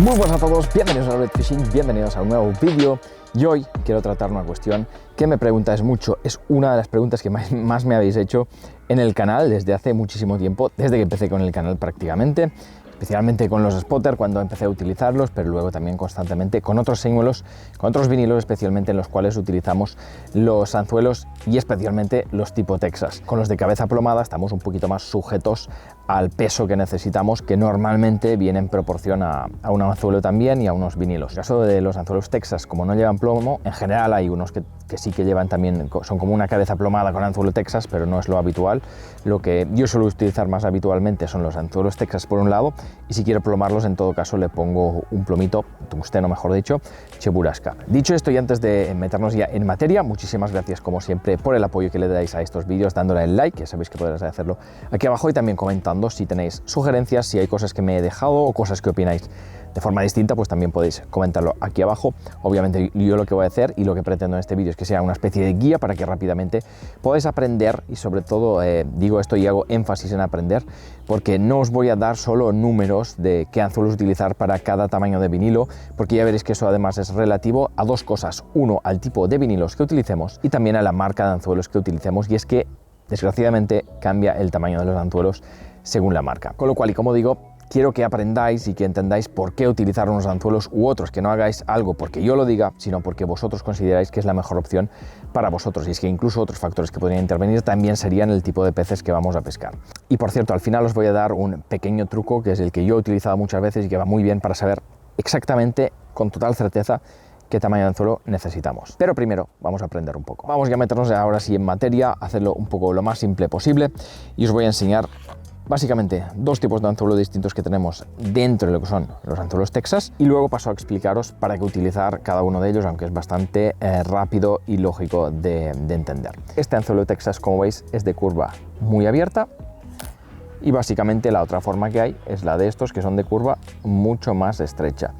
Muy buenas a todos, bienvenidos a Red Fishing, bienvenidos a un nuevo vídeo. Y hoy quiero tratar una cuestión que me preguntáis mucho, es una de las preguntas que más me habéis hecho en el canal desde hace muchísimo tiempo, desde que empecé con el canal prácticamente, especialmente con los spotter cuando empecé a utilizarlos, pero luego también constantemente con otros señuelos, con otros vinilos especialmente en los cuales utilizamos los anzuelos y especialmente los tipo Texas. Con los de cabeza plomada estamos un poquito más sujetos al peso que necesitamos, que normalmente viene en proporción a un anzuelo también y a unos vinilos. En el caso de los anzuelos Texas, como no llevan plomo, en general hay unos que sí que llevan también, son como una cabeza plomada con anzuelo Texas, pero no es lo habitual. Lo que yo suelo utilizar más habitualmente son los anzuelos Texas por un lado, y si quiero plomarlos, en todo caso le pongo un plomito, tungsteno mejor dicho, Cheburashka. Dicho esto, y antes de meternos ya en materia, muchísimas gracias como siempre por el apoyo que le dais a estos vídeos, dándole el like, que sabéis que podréis hacerlo aquí abajo, y también comentando si tenéis sugerencias, si hay cosas que me he dejado o cosas que opináis de forma distinta, pues también podéis comentarlo aquí abajo. Obviamente yo lo que voy a hacer y lo que pretendo en este vídeo es que sea una especie de guía para que rápidamente podáis aprender, y sobre todo digo esto y hago énfasis en aprender, porque no os voy a dar solo números de qué anzuelos utilizar para cada tamaño de vinilo, porque ya veréis que eso además es relativo a dos cosas: uno, al tipo de vinilos que utilicemos, y también a la marca de anzuelos que utilicemos, y es que desgraciadamente cambia el tamaño de los anzuelos según la marca. Con lo cual, y como digo, quiero que aprendáis y que entendáis por qué utilizar unos anzuelos u otros, que no hagáis algo porque yo lo diga, sino porque vosotros consideráis que es la mejor opción para vosotros. Y es que incluso otros factores que podrían intervenir también serían el tipo de peces que vamos a pescar. Y por cierto, al final os voy a dar un pequeño truco, que es el que yo he utilizado muchas veces y que va muy bien para saber exactamente, con total certeza, qué tamaño de anzuelo necesitamos. Pero primero vamos a aprender un poco. Vamos ya a meternos ahora sí en materia, hacerlo un poco lo más simple posible, y os voy a enseñar básicamente dos tipos de anzuelo distintos que tenemos dentro de lo que son los anzuelos Texas, y luego paso a explicaros para qué utilizar cada uno de ellos, aunque es bastante rápido y lógico de entender. Este anzuelo Texas, como veis, es de curva muy abierta, y básicamente la otra forma que hay es la de estos, que son de curva mucho más estrecha.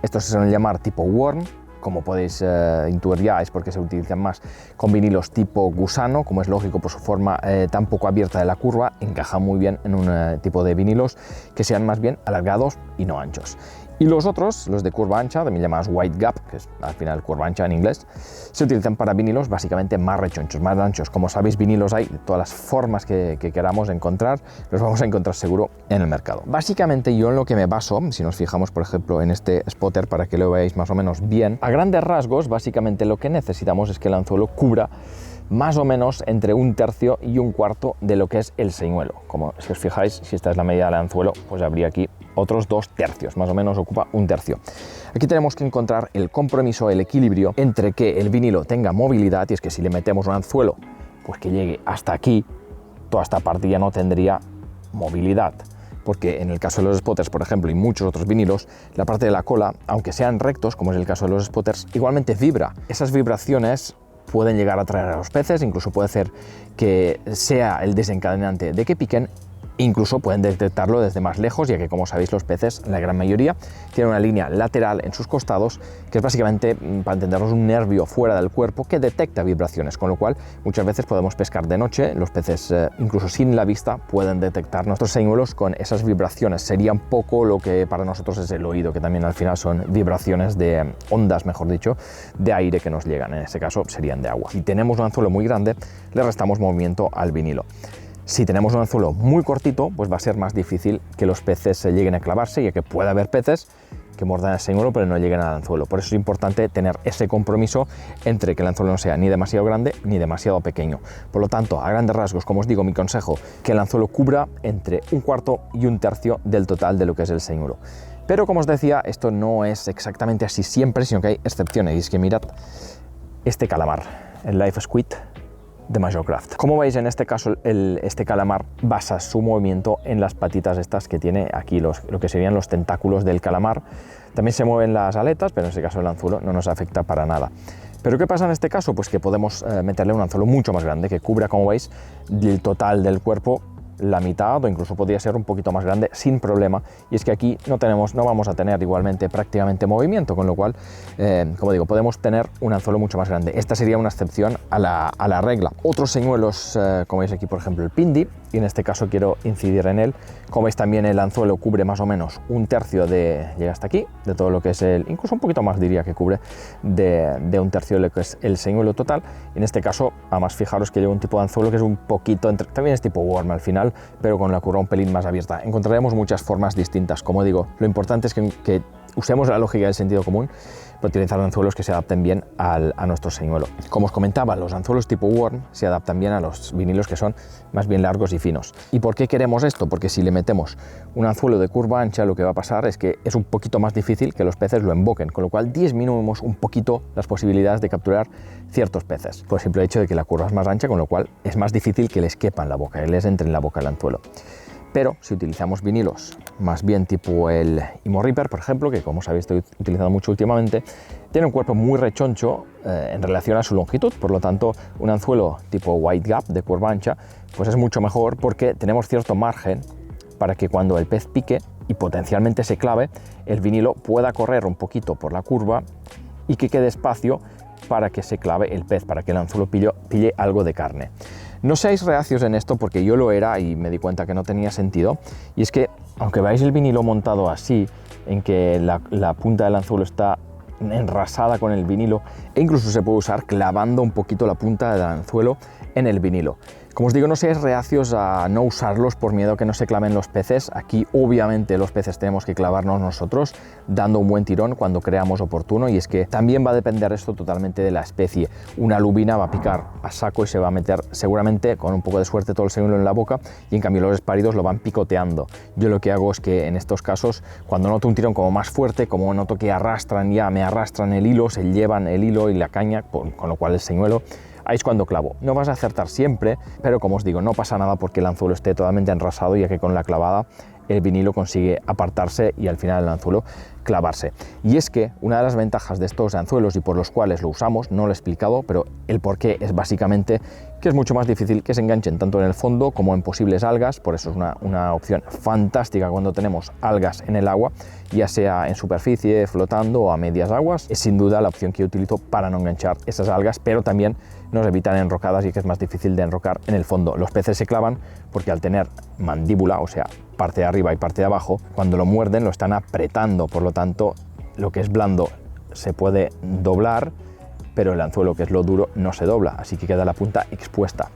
Estos se suelen llamar tipo worm. Como podéis intuir ya, es porque se utilizan más con vinilos tipo gusano, como es lógico por su forma tan poco abierta de la curva, encaja muy bien en un tipo de vinilos que sean más bien alargados y no anchos. Y los otros, los de curva ancha, también llamados wide gap, que es al final curva ancha en inglés, se utilizan para vinilos básicamente más rechonchos, más anchos. Como sabéis, vinilos hay de todas las formas que queramos encontrar, los vamos a encontrar seguro en el mercado. Básicamente yo en lo que me baso, si nos fijamos por ejemplo en este spotter para que lo veáis más o menos bien, a grandes rasgos básicamente lo que necesitamos es que el anzuelo cubra más o menos entre 1/3 y 1/4 de lo que es el señuelo. Como si os fijáis, si esta es la medida del anzuelo, pues habría aquí otros 2/3, más o menos ocupa 1/3. Aquí tenemos que encontrar el compromiso, el equilibrio entre que el vinilo tenga movilidad, y es que si le metemos un anzuelo pues que llegue hasta aquí, toda esta parte ya no tendría movilidad, porque en el caso de los spotters, por ejemplo, y muchos otros vinilos, la parte de la cola, aunque sean rectos, como es el caso de los spotters, igualmente vibra. Esas vibraciones pueden llegar a atraer a los peces, incluso puede ser que sea el desencadenante de que piquen. Incluso pueden detectarlo desde más lejos, ya que, como sabéis, los peces, la gran mayoría, tienen una línea lateral en sus costados, que es básicamente, para entendernos, un nervio fuera del cuerpo que detecta vibraciones, con lo cual muchas veces podemos pescar de noche. Los peces, incluso sin la vista, pueden detectar nuestros señuelos con esas vibraciones. Sería un poco lo que para nosotros es el oído, que también al final son vibraciones de ondas, mejor dicho, de aire que nos llegan. En este caso serían de agua. Si tenemos un anzuelo muy grande, le restamos movimiento al vinilo. Si tenemos un anzuelo muy cortito, pues va a ser más difícil que los peces se lleguen a clavarse, ya que puede haber peces que mordan el señuelo pero no lleguen al anzuelo. Por eso es importante tener ese compromiso entre que el anzuelo no sea ni demasiado grande ni demasiado pequeño. Por lo tanto, a grandes rasgos, como os digo, mi consejo, que el anzuelo cubra entre 1/4 y 1/3 del total de lo que es el señuelo. Pero como os decía, esto no es exactamente así siempre, sino que hay excepciones. Y es que mirad este calamar, el Life Squid de Majorcraft. Como veis, en este caso este calamar basa su movimiento en las patitas estas que tiene aquí, lo que serían los tentáculos del calamar. También se mueven las aletas, pero en este caso el anzuelo no nos afecta para nada. Pero ¿qué pasa en este caso? Pues que podemos meterle un anzuelo mucho más grande, que cubra, como veis, el total del cuerpo la mitad o incluso podría ser un poquito más grande sin problema, y es que aquí no vamos a tener igualmente prácticamente movimiento, con lo cual, como digo, podemos tener un anzuelo mucho más grande. Esta sería una excepción a la regla. Otros señuelos, como veis aquí, por ejemplo, el Pindi, y en este caso quiero incidir en él. Como veis, también el anzuelo cubre más o menos un tercio llega hasta aquí, de todo lo que es incluso un poquito más diría que cubre de un tercio de lo que es el señuelo total. En este caso, además, fijaros que lleva un tipo de anzuelo que es un poquito, también es tipo worm al final, pero con la curva un pelín más abierta. Encontraremos muchas formas distintas. Como digo, lo importante es que usemos la lógica del sentido común para utilizar anzuelos que se adapten bien a nuestro señuelo. Como os comentaba, los anzuelos tipo worm se adaptan bien a los vinilos que son más bien largos y finos. ¿Y por qué queremos esto? Porque si le metemos un anzuelo de curva ancha, lo que va a pasar es que es un poquito más difícil que los peces lo emboquen, con lo cual disminuimos un poquito las posibilidades de capturar ciertos peces, por el simple hecho de que la curva es más ancha, con lo cual es más difícil que les quepa en la boca, que les entre en la boca el anzuelo. Pero si utilizamos vinilos más bien tipo el Imo Reaper, por ejemplo, que como sabéis estoy utilizando mucho últimamente, tiene un cuerpo muy rechoncho en relación a su longitud, por lo tanto un anzuelo tipo Wide Gap de curva ancha pues es mucho mejor porque tenemos cierto margen para que cuando el pez pique y potencialmente se clave, el vinilo pueda correr un poquito por la curva y que quede espacio para que se clave el pez, para que el anzuelo pille algo de carne. No seáis reacios en esto porque yo lo era y me di cuenta que no tenía sentido, y es que aunque veáis el vinilo montado así, en que la punta del anzuelo está enrasada con el vinilo, e incluso se puede usar clavando un poquito la punta del anzuelo en el vinilo. Como os digo, no seáis reacios a no usarlos por miedo a que no se claven los peces. Aquí obviamente los peces tenemos que clavarnos nosotros dando un buen tirón cuando creamos oportuno, y es que también va a depender esto totalmente de la especie. Una lubina va a picar a saco y se va a meter seguramente con un poco de suerte todo el señuelo en la boca, y en cambio los espáridos lo van picoteando. Yo lo que hago es que en estos casos, cuando noto un tirón como más fuerte, como noto que me arrastran el hilo, se llevan el hilo y la caña, con lo cual el señuelo, ahí es cuando clavo. No vas a acertar siempre, pero como os digo, no pasa nada porque el anzuelo esté totalmente enrasado, ya que con la clavada el vinilo consigue apartarse y al final el anzuelo clavarse. Y es que una de las ventajas de estos anzuelos y por los cuales lo usamos, no lo he explicado, pero el porqué es básicamente que es mucho más difícil que se enganchen tanto en el fondo como en posibles algas. Por eso es una opción fantástica cuando tenemos algas en el agua, ya sea en superficie, flotando o a medias aguas. Es sin duda la opción que yo utilizo para no enganchar esas algas, pero también nos evitan enrocadas, y que es más difícil de enrocar en el fondo. Los peces se clavan porque al tener mandíbula, o sea, parte de arriba y parte de abajo, cuando lo muerden lo están apretando, por lo tanto lo que es blando se puede doblar, pero el anzuelo, que es lo duro, no se dobla, así que queda la punta expuesta.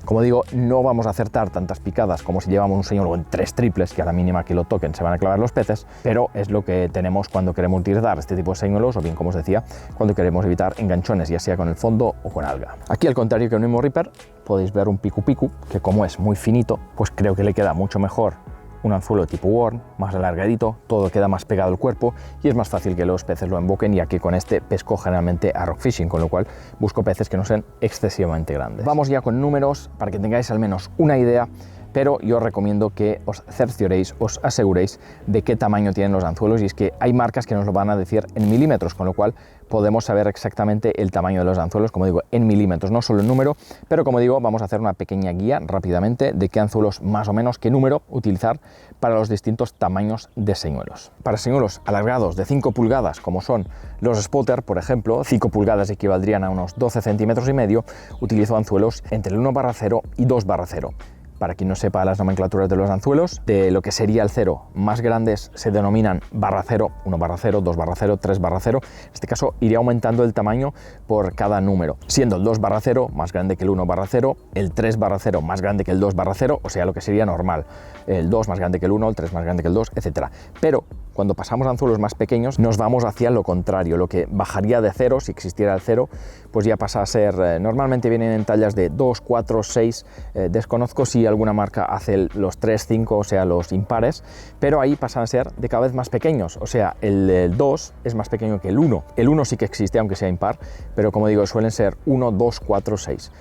Como digo, no vamos a acertar tantas picadas como si llevamos un señuelo en 3 triples, que a la mínima que lo toquen se van a clavar los peces, pero es lo que tenemos cuando queremos utilizar este tipo de señuelos, o bien, como os decía, cuando queremos evitar enganchones, ya sea con el fondo o con alga. Aquí, al contrario que un Imo Reaper, podéis ver un picu picu, que como es muy finito, pues creo que le queda mucho mejor un anzuelo tipo worm, más alargadito, todo queda más pegado al cuerpo y es más fácil que los peces lo emboquen, ya que con este pesco generalmente a rock fishing, con lo cual busco peces que no sean excesivamente grandes. Vamos ya con números para que tengáis al menos una idea, pero yo os recomiendo que os cercioréis, os aseguréis de qué tamaño tienen los anzuelos, y es que hay marcas que nos lo van a decir en milímetros, con lo cual podemos saber exactamente el tamaño de los anzuelos, como digo, en milímetros, no solo el número, pero como digo, vamos a hacer una pequeña guía rápidamente de qué anzuelos más o menos, qué número utilizar para los distintos tamaños de señuelos. Para señuelos alargados de 5 pulgadas, como son los spotter, por ejemplo, 5 pulgadas equivaldrían a unos 12 centímetros y medio, utilizo anzuelos entre el 1/0 y 2/0. Para quien no sepa las nomenclaturas de los anzuelos, de lo que sería el 0 más grandes se denominan /0, 1/0, 2/0, 3/0. En este caso iría aumentando el tamaño por cada número, siendo el 2/0 más grande que el 1/0, el 3/0 más grande que el 2/0, o sea, lo que sería normal, el 2 más grande que el 1, el 3 más grande que el 2, etc. Pero cuando pasamos a anzuelos más pequeños nos vamos hacia lo contrario, lo que bajaría de 0, si existiera el 0, pues ya pasa a ser, normalmente vienen en tallas de 2, 4, 6, desconozco si alguna marca hace los 3, 5, o sea, los impares, pero ahí pasan a ser de cada vez más pequeños, o sea, el 2 es más pequeño que el 1. El 1 sí que existe, aunque sea impar, pero como digo, suelen ser 1, 2, 4, 6,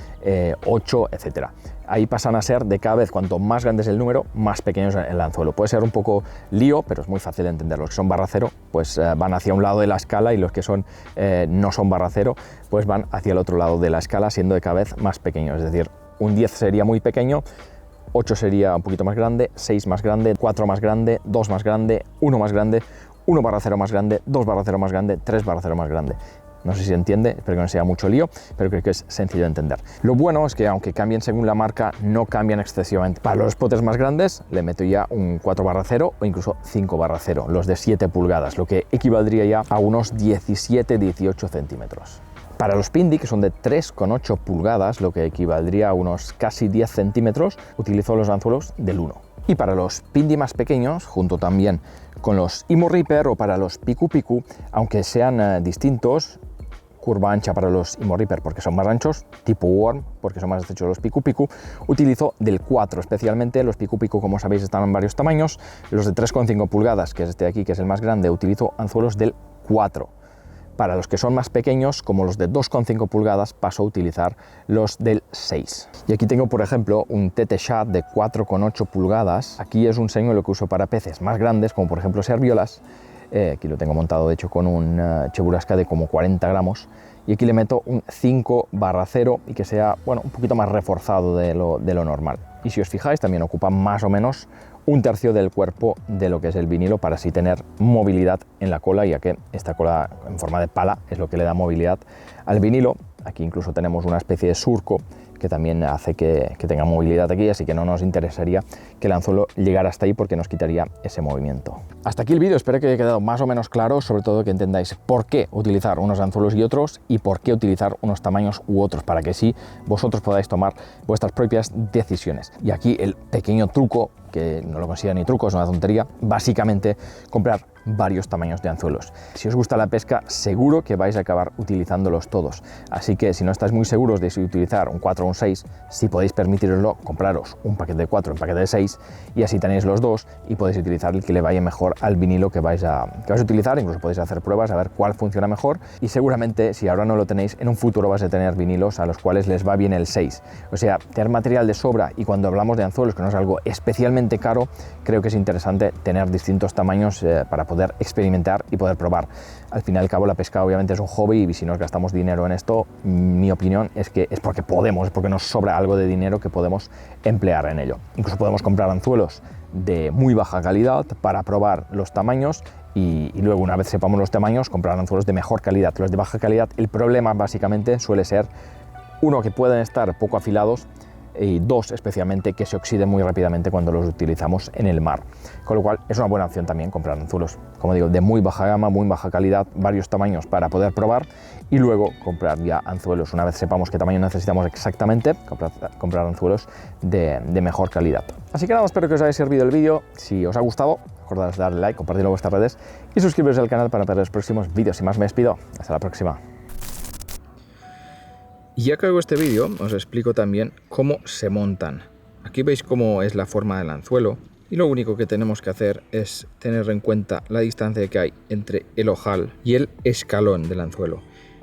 8, etc. Ahí pasan a ser de cada vez, cuanto más grande es el número, más pequeño es el anzuelo. Puede ser un poco lío, pero es muy fácil de entender. Los que son /0 pues van hacia un lado de la escala, y los que son no son /0 pues van hacia el otro lado de la escala, siendo de cada vez más pequeños. Es decir, un 10 sería muy pequeño, 8 sería un poquito más grande, 6 más grande, 4 más grande, 2 más grande, 1 más grande, 1/0 más grande, 2/0 más grande, 3/0 más grande. No sé si se entiende, espero que no sea mucho lío, pero creo que es sencillo de entender. Lo bueno es que aunque cambien según la marca, no cambian excesivamente. Para los spotters más grandes le meto ya un 4/0 o incluso 5/0, los de 7 pulgadas, lo que equivaldría ya a unos 17-18 centímetros. Para los Pindi, que son de 3,8 pulgadas, lo que equivaldría a unos casi 10 centímetros, utilizo los anzuelos del 1. Y para los Pindi más pequeños, junto también con los Imo Reaper o para los Piku Piku, aunque sean distintos, curva ancha para los Imo Reaper porque son más anchos, tipo Worm porque son más estrechos los Piku Piku, utilizo del 4, especialmente los Piku Piku, como sabéis, están en varios tamaños. Los de 3,5 pulgadas, que es este de aquí, que es el más grande, utilizo anzuelos del 4. Para los que son más pequeños, como los de 2,5 pulgadas, paso a utilizar los del 6. Y aquí tengo, por ejemplo, un TT Shad de 4,8 pulgadas. Aquí es un señuelo que uso para peces más grandes, como por ejemplo serviolas. Aquí lo tengo montado, de hecho, con un Cheburasca de como 40 gramos. Y aquí le meto un 5/0 y que sea, bueno, un poquito más reforzado de lo normal. Y si os fijáis, también ocupa más o menos 1/3 del cuerpo de lo que es el vinilo, para así tener movilidad en la cola, ya que esta cola en forma de pala es lo que le da movilidad al vinilo. Aquí incluso tenemos una especie de surco que también hace que tenga movilidad aquí, así que no nos interesaría que el anzuelo llegara hasta ahí porque nos quitaría ese movimiento. Hasta aquí el vídeo, espero que haya quedado más o menos claro, sobre todo que entendáis por qué utilizar unos anzuelos y otros, y por qué utilizar unos tamaños u otros, para que sí vosotros podáis tomar vuestras propias decisiones. Y aquí el pequeño truco, que no lo considero ni truco, es una tontería, básicamente comprar varios tamaños de anzuelos. Si os gusta la pesca, seguro que vais a acabar utilizándolos todos, así que si no estáis muy seguros de si utilizar un 4 o un 6, si podéis permitiroslo, compraros un paquete de 4, un paquete de 6, y así tenéis los dos y podéis utilizar el que le vaya mejor al vinilo que vais a utilizar. Incluso podéis hacer pruebas a ver cuál funciona mejor, y seguramente, si ahora no lo tenéis, en un futuro vais a tener vinilos a los cuales les va bien el 6. O sea, tener material de sobra, y cuando hablamos de anzuelos, que no es algo especialmente caro, creo que es interesante tener distintos tamaños para poder experimentar y poder probar. Al fin y al cabo, la pesca obviamente es un hobby, y si nos gastamos dinero en esto, mi opinión es que es porque podemos, es porque nos sobra algo de dinero que podemos emplear en ello. Incluso podemos comprar anzuelos de muy baja calidad para probar los tamaños, y luego, una vez sepamos los tamaños, comprar anzuelos de mejor calidad. Los de baja calidad, el problema básicamente suele ser, uno, que pueden estar poco afilados, y dos, especialmente, que se oxiden muy rápidamente cuando los utilizamos en el mar. Con lo cual es una buena opción también comprar anzuelos, como digo, de muy baja gama, muy baja calidad, varios tamaños para poder probar, y luego comprar ya anzuelos, una vez sepamos qué tamaño necesitamos exactamente, comprar anzuelos de mejor calidad. Así que nada, espero que os haya servido el vídeo. Si os ha gustado, recordad darle like, compartirlo en vuestras redes y suscribiros al canal para no perder los próximos vídeos. Sin más, me despido. Hasta la próxima. Y ya que hago este vídeo, os explico también cómo se montan. Aquí veis cómo es la forma del anzuelo, y lo único que tenemos que hacer es tener en cuenta la distancia que hay entre el ojal y el escalón del anzuelo.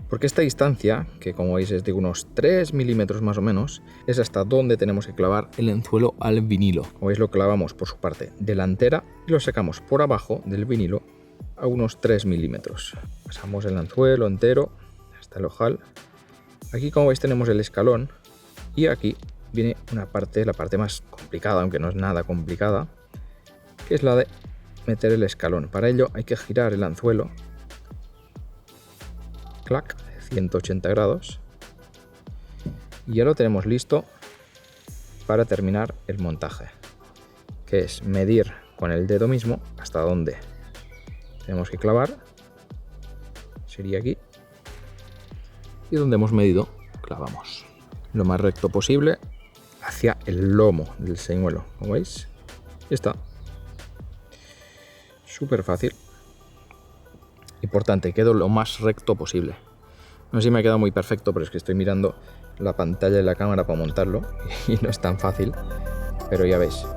Porque esta distancia, que como veis es de unos 3 milímetros más o menos, es hasta donde tenemos que clavar el anzuelo al vinilo. Como veis, lo clavamos por su parte delantera y lo sacamos por abajo del vinilo a unos 3 milímetros. Pasamos el anzuelo entero hasta el ojal. Aquí, como veis, tenemos el escalón, y aquí viene una parte, la parte más complicada, aunque no es nada complicada, que es la de meter el escalón. Para ello hay que girar el anzuelo, clac, 180 grados, y ya lo tenemos listo para terminar el montaje, que es medir con el dedo mismo hasta dónde tenemos que clavar, sería aquí. Y donde hemos medido, clavamos lo más recto posible hacia el lomo del señuelo, como veis. Y está. Súper fácil. Importante, quedo lo más recto posible. No sé si me ha quedado muy perfecto, pero es que estoy mirando la pantalla de la cámara para montarlo y no es tan fácil. Pero ya veis,